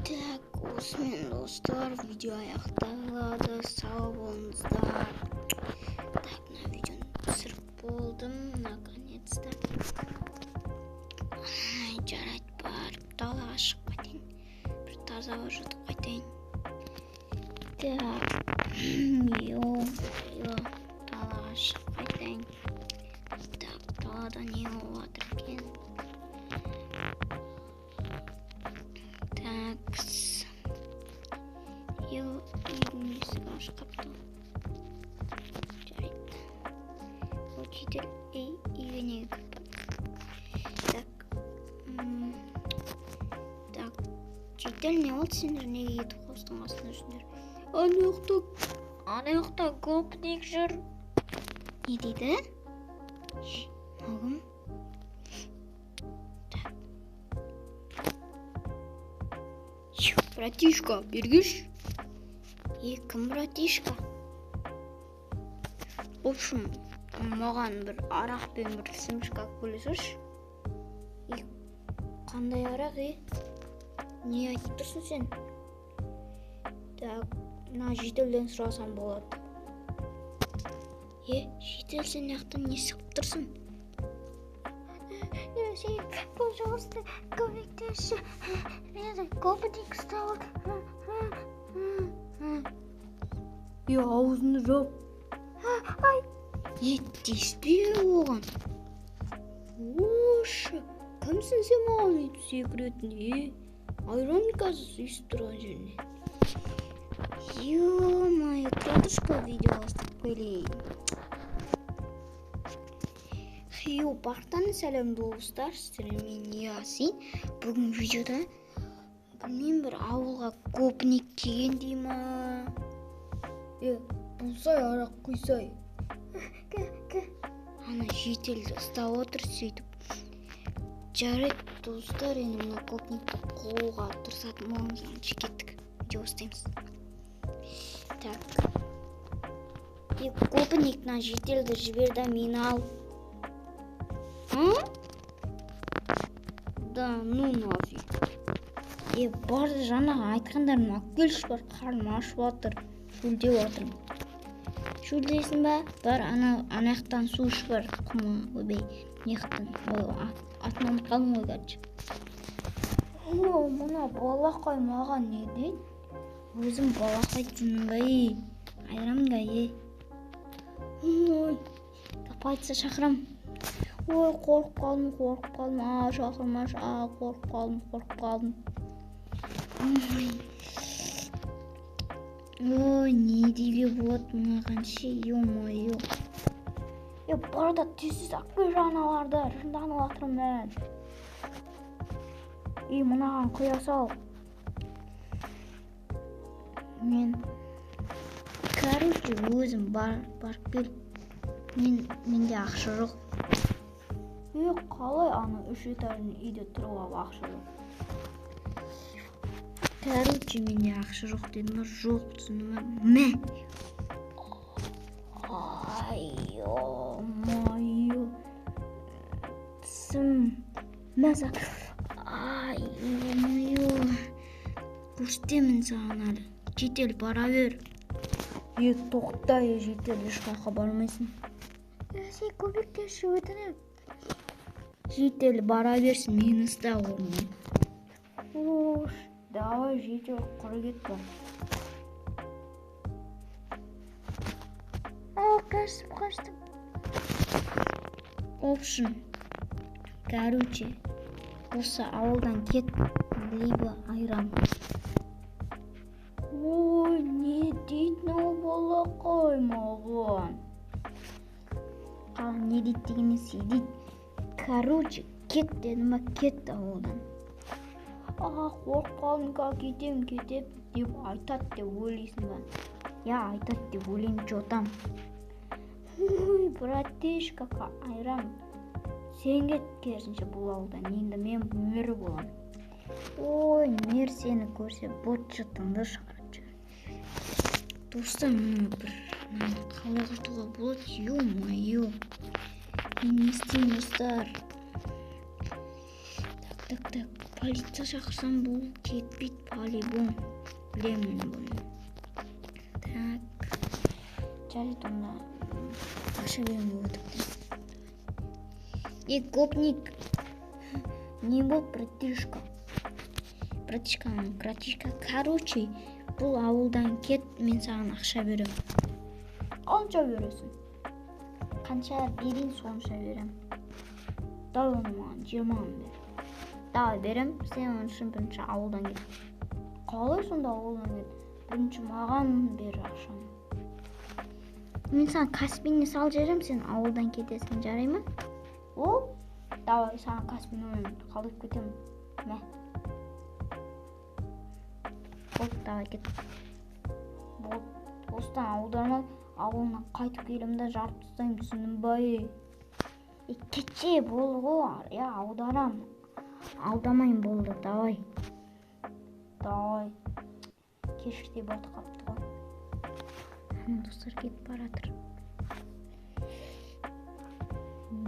Так, осымен достар, видео аяқталады, сау болыңыздар. Так, мына видеоны түсіріп болдым, наконец-то. Жарайды, барып далаға шығып қайтайын. Бір таза ауа жұтып қайтайын. Так, далаға шығып қайтайын. Так, далада не болып жатыр екен? Үйдің есігі ашық қапты. Жарайды. Учитель үйге неге кіріп Так, учитель не болды сендер? Неге кетіп қостың астына жүрсіңдер? Ана жақта гопник жүр. Не дейді? Мағым? Братишка, бергіш. Кім братишка? В общем, маған бір арақ пен бір сімішка бөлесінші. Қандай арақ, Не айтып тұрсың сен? Так, мына жетелден сұрасам болады. Жетел, сен яқтан не сықып тұрсың? Сен, пожалуйста, көмектесші. Мені гопник ұстап. Аузını жап. Ай, тиіспе оған. Ошы, кімсің сен маған өйтіп секіретін? Айран қазір үйсіп тұрған жеріне. Ё-мое, тұратышқа видео бастап көйлейін. Бақтан сәлем достар, сіздермен Ясин. Бүгін видеода білмеймін, бір ауылға гопник келген дей ма? Бұлсай, арақ құйсай. Ана жетелді ұстап отыр сөйтіп. Жарайды достар, енді мына гопникті қууға тырысатын болыңыз, кеттік. Видео ұстаймыз. Так. Гопник мына жетелді жіберді, мені ал. Да, ну нафиг. Барды жаңағы айтқандарым әкелші бар, қарным ашып жатыр, шөлдеп жатырмын. Шөлдейсің ба? Бар, ана яқтан су ішіп бар, құмы, өбей, неқтан, атынан қалың ой кәдші. Мұна балақай маған не дейді? Өзім балақай жүнім ба, айрамын ға, Полиция шақырам. Ой, қорқып қалдым, шақырмаш, қорқып қалдым. Ой, не деуге болады мынаған ше, ё-моё. Барда тезсіз ақпай жаналарды, жынданып жатырмын мен. Мынаған құя сал. Мен, короче, өзім барып кел. Менде ақша жоқ. Қалай ана 3 этажный үйде тұруға ақша жоқ? Короче, менде ақша жоқ деді ма? Жоқ түсінді ма? Мә! Ай-ё-майё! Тісім! Мәзі! Ай-ё-майё! Көрсетемін саған әлі. Жетел, бара бер. Тоқта, жетел, ешқайқа бармайсың. Сен көмектесші өтінем. Жетел, бара берсін, мені ұста орнын. Давай, жетел, құры кетті. Қаштым. Опшын. Короче, осы ауылдан кет, либо айрам. Ой, не дейтін ол балақай маған? Не дейді дегенде сейдейді. Короче, кет деді ма, кет ауылдан. Қорқып қалдым, кетем деп айтады деп ойлайсың ба? Айтады деп ойлайым, жотам. Ой, братишка, айрам. Сен кет керісінше бұл ауылдан, енді мен мөр болам. Ой, мөр сені көрсе, бот жытыңды шығарып жүр. Достар, мұны бір қалай құртуға болады? Ё-моё. Мен не істеймін достар? Так. Полиция шақырсам бұл кетпейді, по-любому. Білемін бұны. Так. Жарайды, онда ақша бермей отырды. Гопник. Не болды, братишка. Братишка. Короче, бұл ауылдан кет, мен саған ақша берем. Қанша бересің? Қанша берейін, сонша берем. Дай оны маған 20 бер. Давай берем, сен оның үшін бірінші ауылдан кет. Қалай сонда ауылдан кет? Бірінші маған бер ақшаны. Мен саған Каспийне сал жерем, сен ауылдан кетесің, жарай ма? О, давай саған Каспий ойын қалып кетем. Мә. Болды, давай кет. Болды, осыдан ауылына қайтып келемді жарып тастаймын, түсіндің бай. Кетше болды ғой, я аударам. Алдамайын болды, давай. Кешір деп аты қапты ғой. Достар кетіп баратыр.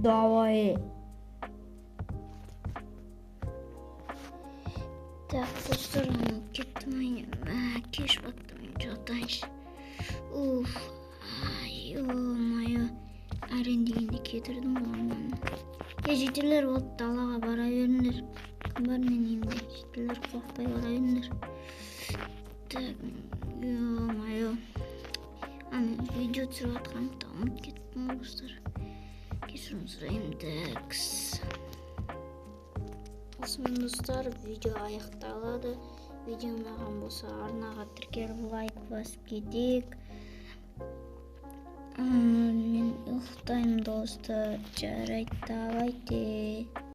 Давай. Так, достар, кеттім айын. Кеш баттым, жатайыншы. Уф, ай-о-майо. Әрен дегенде кетірдім ғой. Жетерлер болды, далаға бара беріңдер. Кім бар мен емде? Жетерлер қорқпай бара беріңдер. Так, ё-майо. Мен видео түсіріп атқанымды ұмытып кеттім достар. Кешірім сұраймын. Такс. Осымен достар, видео аяқталады. Видео ұнаған болса арнаға тіркеліп лайк басып кетейік. Мен ұйықтаймын достар, жарайды, давайте.